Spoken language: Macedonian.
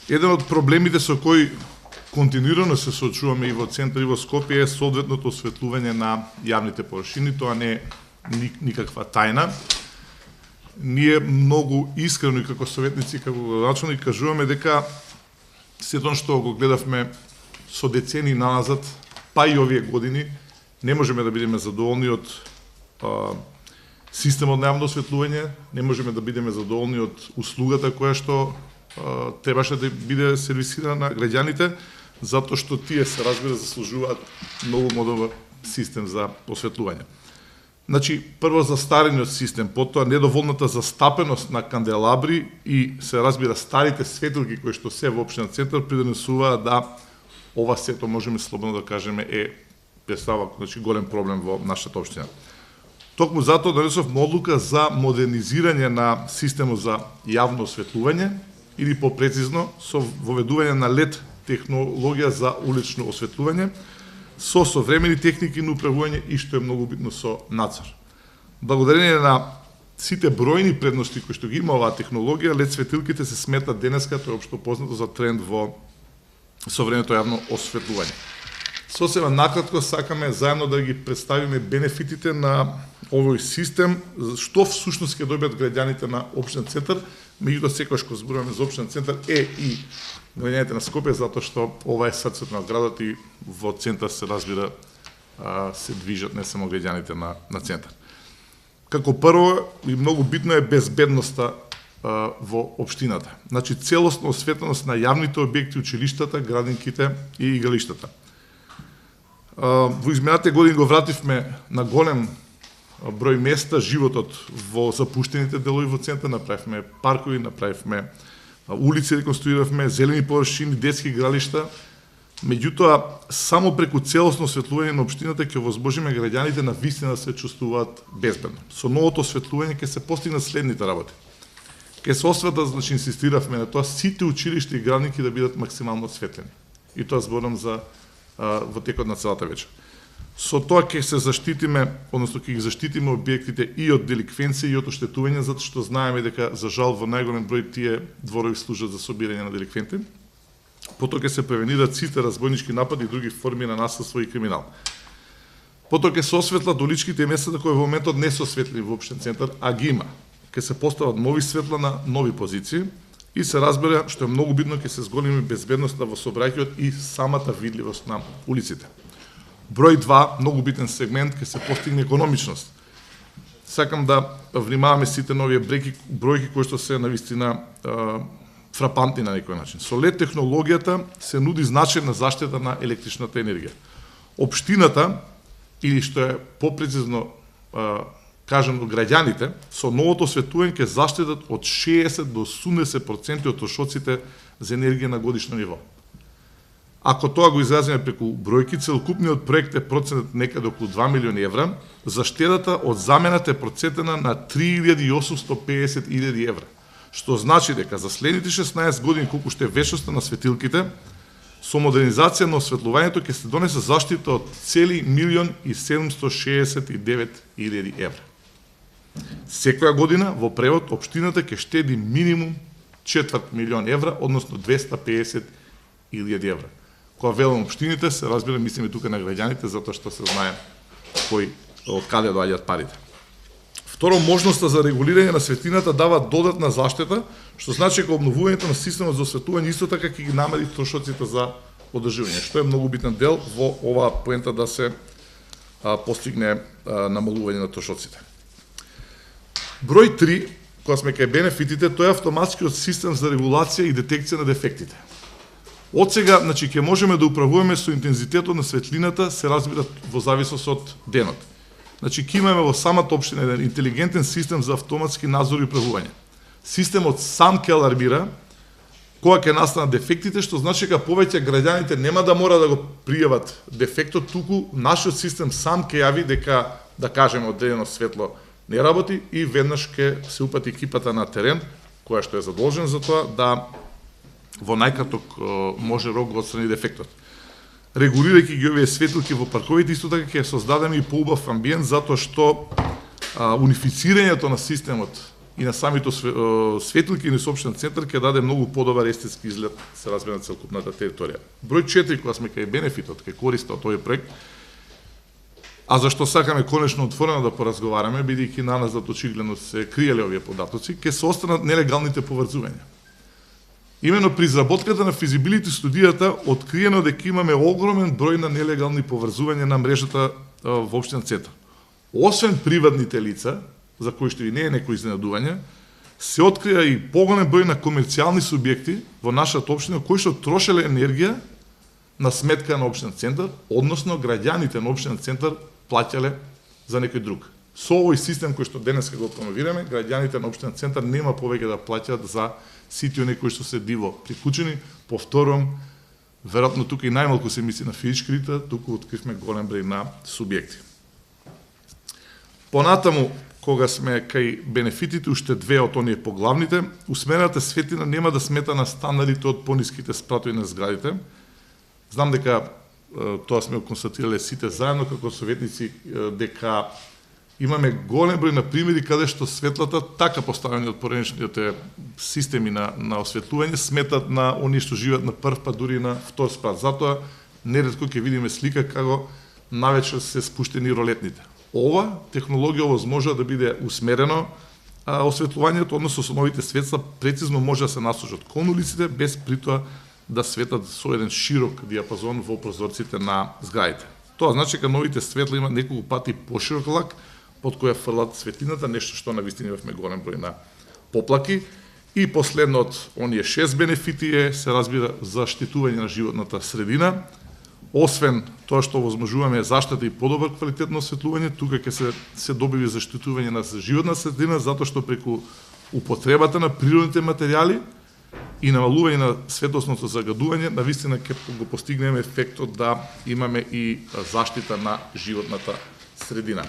Еден од проблемите со кои континуирано се соочуваме и во центар и во Скопје е соодветното осветлување на јавните површини. Тоа не е никаква тајна. Ние многу искрено и како советници, како градоначалник кажуваме дека сето што го гледавме со децени назад, па и овие години, не можеме да бидеме задоволни од системот на јавно осветлување, не можеме да бидеме задоволни од услугата која што требаше да биде сервисирана на граѓаните, затоа што тие се разбира заслужуваат многу модерен систем за осветлување. Значи, прво застарениот систем, потоа недоволната застапеност на канделабри и се разбира старите светилки кои што се во општина Центар придонесуваат да ова сето можеме слободно да кажеме представува голем проблем во нашата општина. Токму затоа донесовме одлука за модернизирање на системот за јавно осветлување или попрецизно со воведување на LED технологија за улично осветлување со современи техники на управување и што е многу битно со надзор. Благодарение на сите бројни предности кои што ги има оваа технологија, LED светилките се сметат денеска, тоа е општо познато за тренд во современото јавно осветлување. Сосема накратко сакаме заедно да ги представиме бенефитите на овој систем, што всушност ќе добиат граѓаните на општина Центар, меѓутоа секогаш кога зборуваме за општина Центар и граѓаните на Скопје, затоа што ова е срцето на градот и во Центар се разбира се движат не само граѓаните на Центар. Како прво и многу битно е безбедноста во општината. Значи целосна осветленост на јавните објекти, училиштата, градинките и игралиштата. Во изминатите години го вративме на голем број места животот во запуштените делови во Центар, направивме паркови, направивме улици, реконструиравме, зелени површини, детски игралишта. Меѓутоа, само преку целосно осветлување на општината ќе возможиме граѓаните на вистина да се чувствуваат безбедно. Со новото осветлување ќе се постигнат следните работи. Ќе се осветла, значи инсистиравме на тоа, сите училишта и градинки да бидат максимално осветлени. И тоа зборам за во текот на целата вечер. Со тоа ќе се заштитиме, односно ќе ги заштитиме објектите и од деликвенција и од оштетување, затоа што знаеме дека за жал во најголем број тие дворови служат за собирање на деликвенти. Потоа ќе се превенираат сите разбойнички напади и други форми на насилство и криминал. Потоа ќе се осветлат уличките места кои во моментот не се осветлени во општин Центар, а ги има. Ќе се постават нови светла на нови позиции и се разбира, што е многу битно, ќе се зголеми безбедноста во сообраќајот и самата видливост на улиците. Број 2, многу битен сегмент, ќе се постигне економичност. Сакам да внимаваме сите нови бројки кои што се навистина фрапантни на некој начин. Со LED технологијата се нуди значајна заштита на електричната енергија. Општината, или што е попрецизно кажано граѓаните, со новото осветлување ќе заштитат од 60 до 80% од трошоците за енергија на годишно ниво. Ако тоа го изразиме преку бројки, целокупниот проект е проценет некаде околу 2 милиони евра, заштедата од замената е процентена на 3.850.000 евра, што значи дека за следните 16 години колку што е вечноста на светилките, со модернизација на осветлувањето ќе се донесе заштита од цели 1.769.000 евра. Секоја година во превод општината ќе штеди минимум 250.000 евра, односно 250.000 евра. Кога велам општините, се разбира, мислиме тука на граѓаните, затоа што се знае од каде доаѓаат парите. Второ, можноста за регулирање на светлината дава додатна заштита, што значи дека обновувањето на системот за осветлување исто така ќе ги намали трошоците за одржување, што е многу битен дел во оваа поента да се постигне намалување на трошоците. Број 3, кога сме кај бенефитите, тоа е автоматскиот систем за регулација и детекција на дефектите. Од сега, значи, ќе можеме да управуваме со интензитетот на светлината, се разбира во зависност од денот. Значи, ќе имаме во самата општина еден интелигентен систем за автоматски надзор и управување. Системот сам ќе алармира кога ќе настанат дефектите, што значи дека повеќе граѓаните нема да мора да го пријават дефектот, туку нашиот систем сам ќе јави дека, да кажеме, одредено светло не работи и веднаш ќе се упати екипата на терен, која што е задолжена за тоа да во најкраток може рок го отстрани дефектот. Регулирајќи ги овие светилки во парковите, исто така ќе создадеме и поубав амбиент, затоа што унифицирањето на системот и на самите светилки и соопштен центар ќе даде многу подобар естетски изглед, се разбира, на целокупната територија. Број 4, кога сме кај бенефитот, кај користа од тој проект, а зашто сакаме конечно отворено да поразговараме, бидејќи на нас очигледно се криеле овие податоци, ќе се останат нелегалните поврзувања. Имено при изработката на физибилити студијата откриено дека имаме огромен број на нелегални поврзувања на мрежата во општина центар. Освен приватните лица, за кои што и не е некој изненадување, се открија и поголем број на комерцијални субјекти во нашата општина кои што трошеле енергија на сметка на општина центар, односно граѓаните на општина центар плаќале за некој друг. Со овој систем кој што денеска го промовираме, граѓаните на општина центар нема повеќе да плаќаат за сите оние кои што се диво приклучени. Повторувам, веројатно тука и најмалку се мисли на физички лица, туку откривме голем број на субјекти. Понатаму, кога сме кај бенефитите, уште две од оние поглавните, усмерената светлина нема да смета на станалите од пониските спратови на зградите. Знам дека тоа сме го констатирале сите заедно како советници, дека имаме голем број на примери каде што светлата, така поставени од поранешните системи на осветлување, сметат на оние што живеат на прв, па дури на втор спрат. Затоа неретко ќе видиме слика како навечер се спуштени ролетните. Ова технологија овозможува да биде усмерено осветлувањето, односно со новите светла прецизно може да се насочат кон улиците, без притоа да светат со еден широк диапазон во прозорците на зградите. Тоа значи дека новите светла имаат неколку пати поширок лак под која фрлат светлината, нешто што навистина имавме голем број на поплаки. И последно од оние 6 бенефити е, се разбира, заштитување на животната средина. Освен тоа што возможуваме заштита и подобар квалитет на осветлување, тука ќе се добиви заштитување на животна средина, затоа што преку употребата на природните материјали и намалување на светлосното загадување, навистина ќе го постигнеме ефектот да имаме и заштита на животната средина.